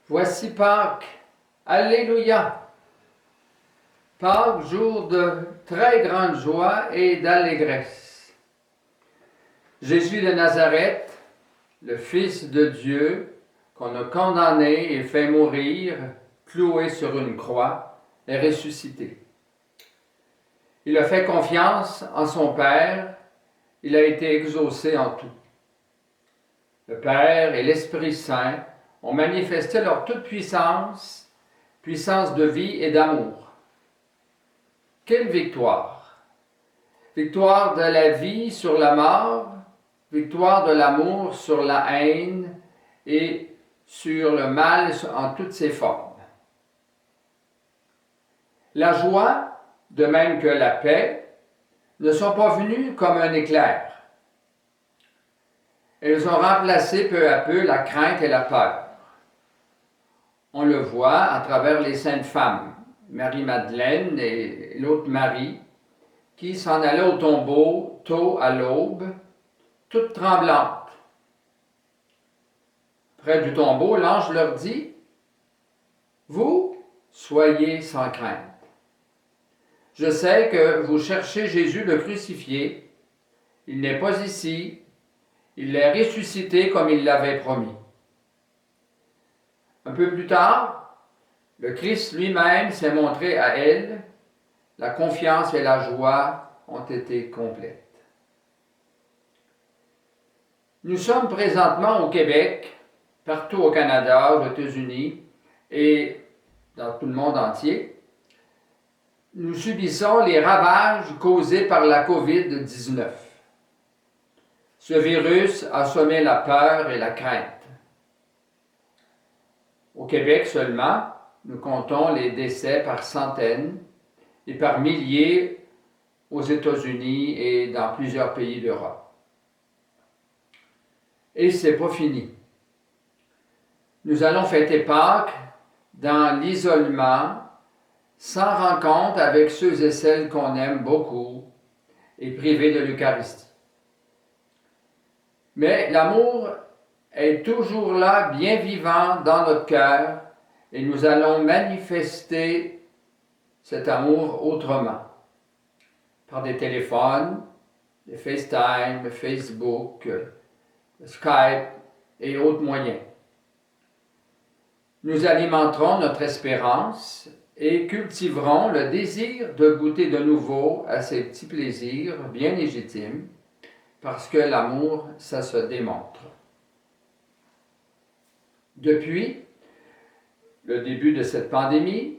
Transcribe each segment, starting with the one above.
Voici Pâques. Alléluia! Pâques, jour de très grande joie et d'allégresse. Jésus de Nazareth, le Fils de Dieu, qu'on a condamné et fait mourir, cloué sur une croix, est ressuscité. Il a fait confiance en son Père, il a été exaucé en tout. Le Père et l'Esprit Saint ont manifesté leur toute-puissance, puissance de vie et d'amour. Quelle victoire! Victoire de la vie sur la mort, victoire de l'amour sur la haine et sur le mal en toutes ses formes. La joie, de même que la paix, ne sont pas venues comme un éclair. Elles ont remplacé peu à peu la crainte et la peur. On le voit à travers les saintes femmes, Marie-Madeleine et l'autre Marie, qui s'en allaient au tombeau tôt à l'aube, toutes tremblantes. Près du tombeau, l'ange leur dit « Vous, soyez sans crainte. Je sais que vous cherchez Jésus le crucifié. Il n'est pas ici. Il est ressuscité comme il l'avait promis. » Un peu plus tard, le Christ lui-même s'est montré à elle. La confiance et la joie ont été complètes. Nous sommes présentement au Québec, partout au Canada, aux États-Unis et dans tout le monde entier. Nous subissons les ravages causés par la COVID-19. Ce virus a semé la peur et la crainte. Au Québec seulement, nous comptons les décès par centaines et par milliers aux États-Unis et dans plusieurs pays d'Europe. Et c'est pas fini. Nous allons fêter Pâques dans l'isolement, sans rencontre avec ceux et celles qu'on aime beaucoup et privés de l'Eucharistie. Mais l'amour est toujours là, bien vivant dans notre cœur, et nous allons manifester cet amour autrement. Par des téléphones, des FaceTime, Facebook, Skype et autres moyens. Nous alimenterons notre espérance et cultiverons le désir de goûter de nouveau à ces petits plaisirs bien légitimes, parce que l'amour, ça se démontre. Depuis le début de cette pandémie,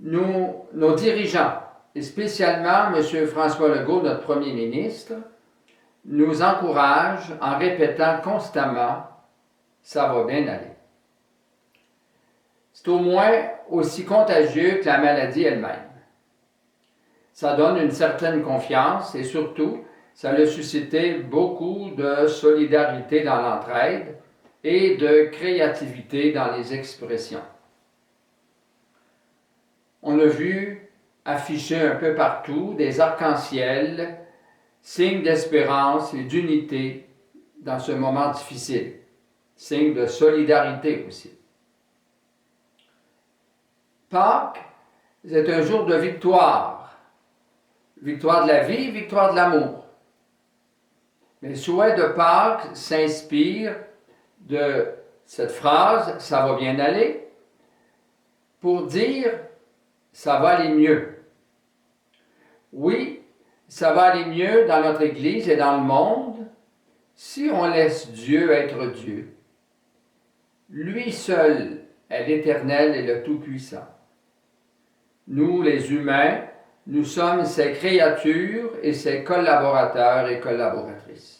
nos dirigeants, et spécialement M. François Legault, notre Premier ministre, nous encouragent en répétant constamment « ça va bien aller ». C'est au moins aussi contagieux que la maladie elle-même. Ça donne une certaine confiance et surtout, ça a suscité beaucoup de solidarité dans l'entraide et de créativité dans les expressions. On a vu afficher un peu partout des arcs-en-ciel, signes d'espérance et d'unité dans ce moment difficile, signe de solidarité aussi. Pâques, c'est un jour de victoire. Victoire de la vie, victoire de l'amour. Mais le souhait de Pâques s'inspire de cette phrase « ça va bien aller » pour dire « ça va aller mieux ». Oui, ça va aller mieux dans notre Église et dans le monde si on laisse Dieu être Dieu. Lui seul est l'Éternel et le Tout-Puissant. Nous, les humains, nous sommes ses créatures et ses collaborateurs et collaboratrices.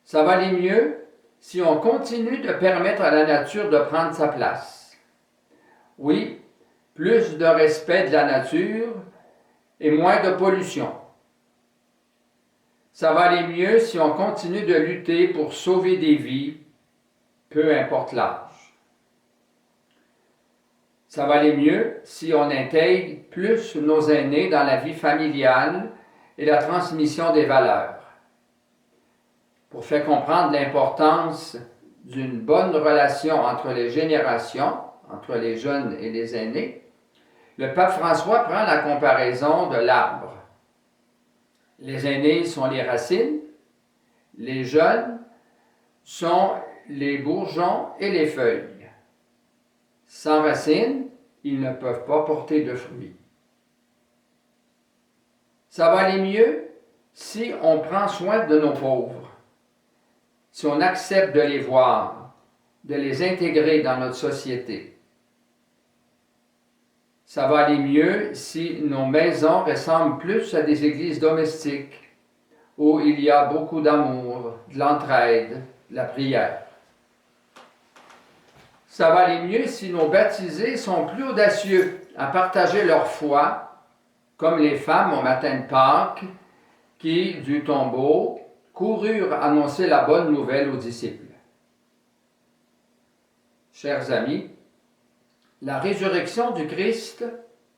Ça va aller mieux si on continue de permettre à la nature de prendre sa place. Oui, plus de respect de la nature et moins de pollution. Ça va aller mieux si on continue de lutter pour sauver des vies, peu importe l'âge. Ça va aller mieux si on intègre plus nos aînés dans la vie familiale et la transmission des valeurs. Pour faire comprendre l'importance d'une bonne relation entre les générations, entre les jeunes et les aînés, le pape François prend la comparaison de l'arbre. Les aînés sont les racines, les jeunes sont les bourgeons et les feuilles. Sans racines, ils ne peuvent pas porter de fruits. Ça va aller mieux si on prend soin de nos pauvres, si on accepte de les voir, de les intégrer dans notre société. Ça va aller mieux si nos maisons ressemblent plus à des églises domestiques où il y a beaucoup d'amour, de l'entraide, de la prière. Ça va aller mieux si nos baptisés sont plus audacieux à partager leur foi, comme les femmes au matin de Pâques qui, du tombeau, coururent annoncer la bonne nouvelle aux disciples. Chers amis, la résurrection du Christ,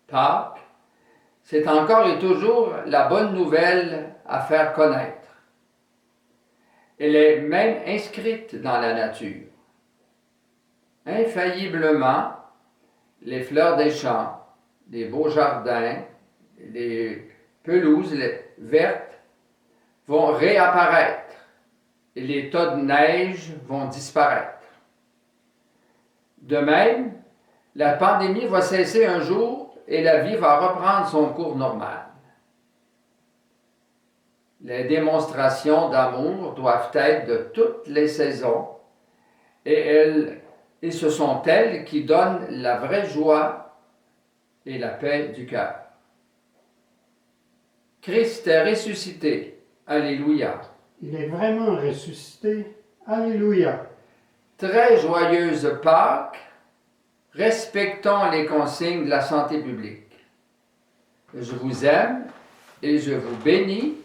Pâques, c'est encore et toujours la bonne nouvelle à faire connaître. Elle est même inscrite dans la nature. Infailliblement, les fleurs des champs, les beaux jardins, les pelouses vertes vont réapparaître et les tas de neige vont disparaître. De même, la pandémie va cesser un jour et la vie va reprendre son cours normal. Les démonstrations d'amour doivent être de toutes les saisons et ce sont elles qui donnent la vraie joie et la paix du cœur. Christ est ressuscité. Alléluia. Il est vraiment ressuscité. Alléluia. Très joyeuse Pâques. Respectons les consignes de la santé publique. Je vous aime et je vous bénis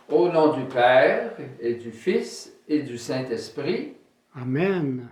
au nom du Père et du Fils et du Saint-Esprit. Amen.